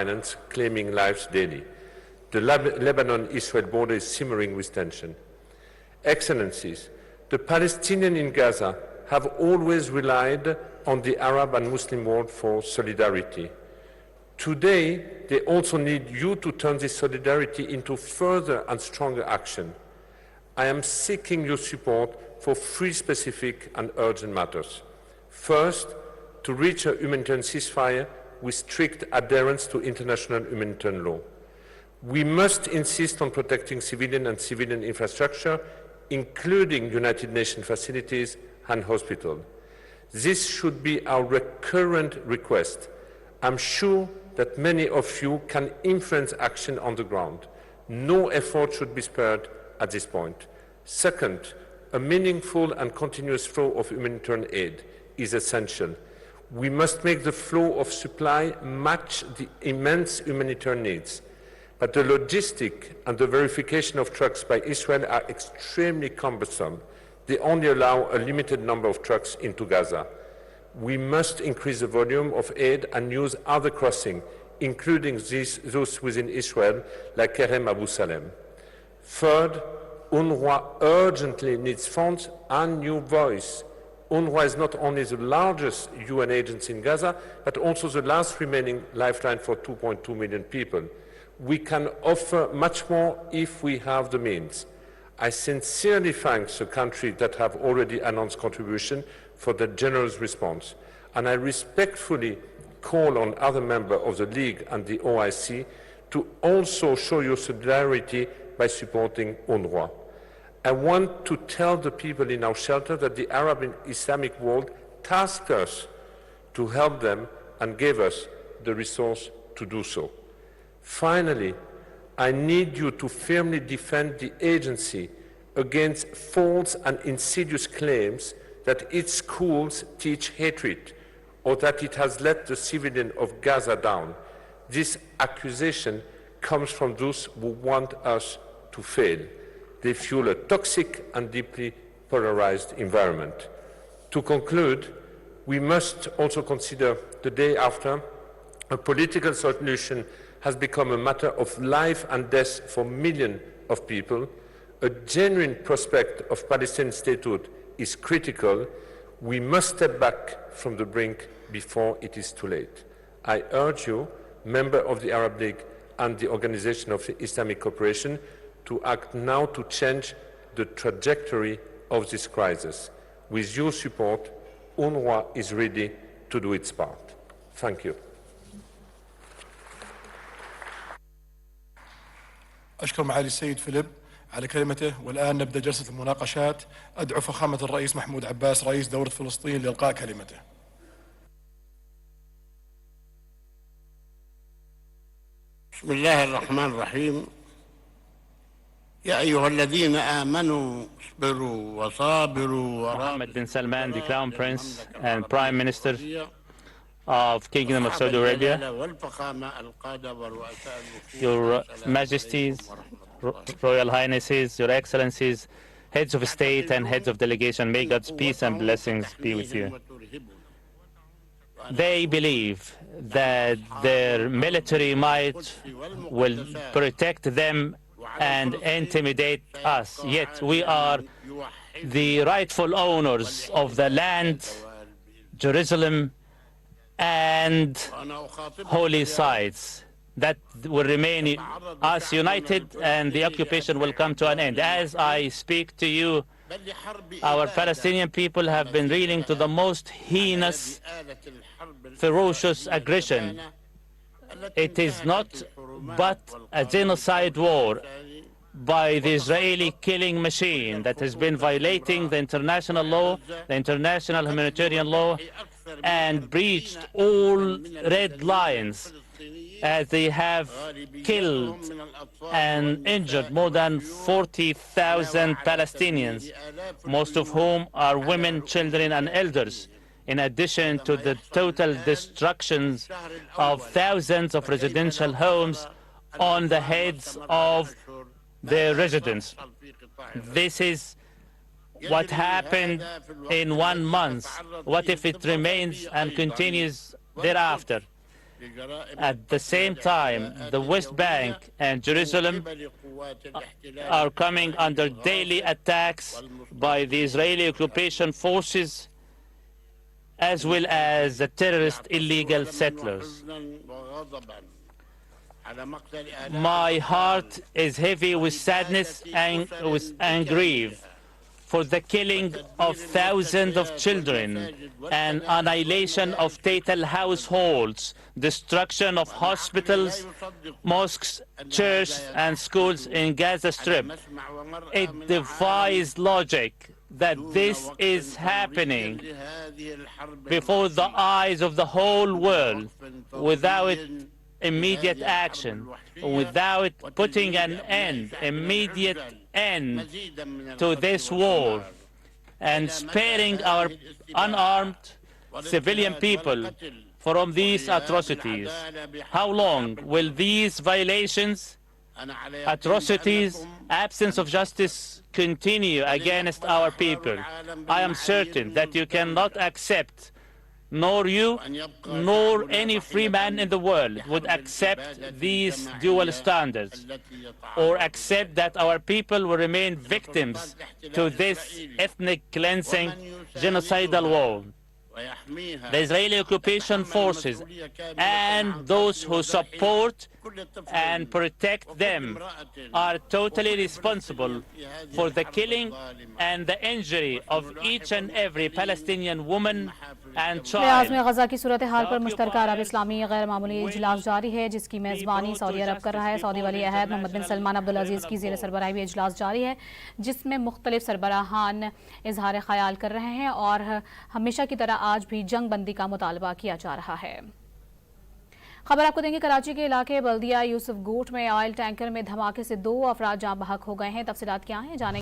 violence claiming lives daily. The Lebanon-Israel border is simmering with tension. Excellencies, the Palestinians in Gaza have always relied on the Arab and Muslim world for solidarity. Today, they also need you to turn this solidarity into further and stronger action. I am seeking your support for three specific and urgent matters. First, to reach a humanitarian ceasefire with strict adherence to international humanitarian law. We must insist on protecting civilian and civilian infrastructure, including United Nations facilities and hospitals. This should be our recurrent request. I'm sure that many of you can influence action on the ground. No effort should be spared at this point. Second, a meaningful and continuous flow of humanitarian aid is essential. We must make the flow of supply match the immense humanitarian needs. But the logistic and the verification of trucks by Israel are extremely cumbersome. They only allow a limited number of trucks into Gaza. We must increase the volume of aid and use other crossings, including those within Israel, like Kerem Abu Salem. Third, UNRWA urgently needs funds and new voice. UNRWA is not only the largest UN agency in Gaza, but also the last remaining lifeline for 2.2 million people. We can offer much more if we have the means. I sincerely thank the countries that have already announced contribution for the generous response, and I respectfully call on other members of the League and the OIC to also show your solidarity by supporting UNRWA. I want to tell the people in our shelter that the Arab-Islamic world tasked us to help them and gave us the resource to do so. Finally, I need you to firmly defend the agency against false and insidious claims that its schools teach hatred or that it has let the civilians of Gaza down. This accusation comes from those who want us to fail. They fuel a toxic and deeply polarized environment. To conclude, we must also consider the day after a political solution has become a matter of life and death for millions of people. A genuine prospect of Palestinian statehood is critical. We must step back from the brink before it is too late. I urge you, members of the Arab League and the Organization of Islamic Cooperation, to act now to change the trajectory of this crisis. With your support, UNRWA is ready to do its part. Thank you. أشكر معالي السيد فيليب على كلمته، والآن نبدأ جلسة المناقشات. أدعو فخامة الرئيس محمود عباس رئيس دولة فلسطين لإلقاء كلمته. بسم الله الرحمن الرحيم. يا أيها الذين آمنوا اصبروا وصابروا. Mohammed bin Salman, the Crown Prince and Prime Minister of Kingdom of Saudi Arabia, Your Majesties, Royal Highnesses, Your Excellencies, Heads of State and Heads of Delegation, may God's peace and blessings be with you. They believe that their military might will protect them and intimidate us, yet we are the rightful owners of the land, Jerusalem, and holy sites that will remain us united, and the occupation will come to an end. As I speak to you, our Palestinian people have been reeling to the most heinous, ferocious aggression. It is not but a genocide war by the Israeli killing machine that has been violating the international law, the international humanitarian law, and breached all red lines, as they have killed and injured more than 40,000 Palestinians, most of whom are women, children, and elders, in addition to the total destructions of thousands of residential homes on the heads of their residents. This is what happened in 1 month. What if it remains and continues thereafter? At the same time, the West Bank and Jerusalem are coming under daily attacks by the Israeli occupation forces as well as the terrorist illegal settlers. My heart is heavy with sadness and grief for the killing of thousands of children and annihilation of total households, destruction of hospitals, mosques, churches and schools in Gaza Strip. It defies logic that this is happening before the eyes of the whole world without immediate action, without putting an immediate end to this war and sparing our unarmed civilian people from these atrocities. How long will these violations, atrocities, absence of justice continue against our people? I am certain that you cannot accept, nor you, nor any free man in the world would accept these dual standards, or accept that our people will remain victims to this ethnic cleansing, genocidal war. The Israeli occupation forces and those who support and protect them are totally responsible for the killing and the injury of each and every Palestinian woman and child. Riyadh में गजा की सूरत हाल पर मुश्तरका अरब इस्लामी गैर मामूली इजलास जारी है, जिसकी मेज़बानी सऊदी अरब कर रहा है। सऊदी वली अहद मोहम्मद बिन सलमान अब्दुल अजीज़ की ज़ेर सरबराही में इजलास जारी है, जिसमें मुख्तलिफ सरबराहान इजहार ख्याल कर रहे हैं और हमेशा की तरह आज भी जंग बंदी का मुतालबा किया जा रहा है। खबर आपको देंगे, कराची के इलाके बल्दिया यूसुफ गोट में ऑयल टैंकर में धमाके से 2 अफराद जाँ बहक हो गए हैं। तफसीलात क्या हैं, जानेंगे।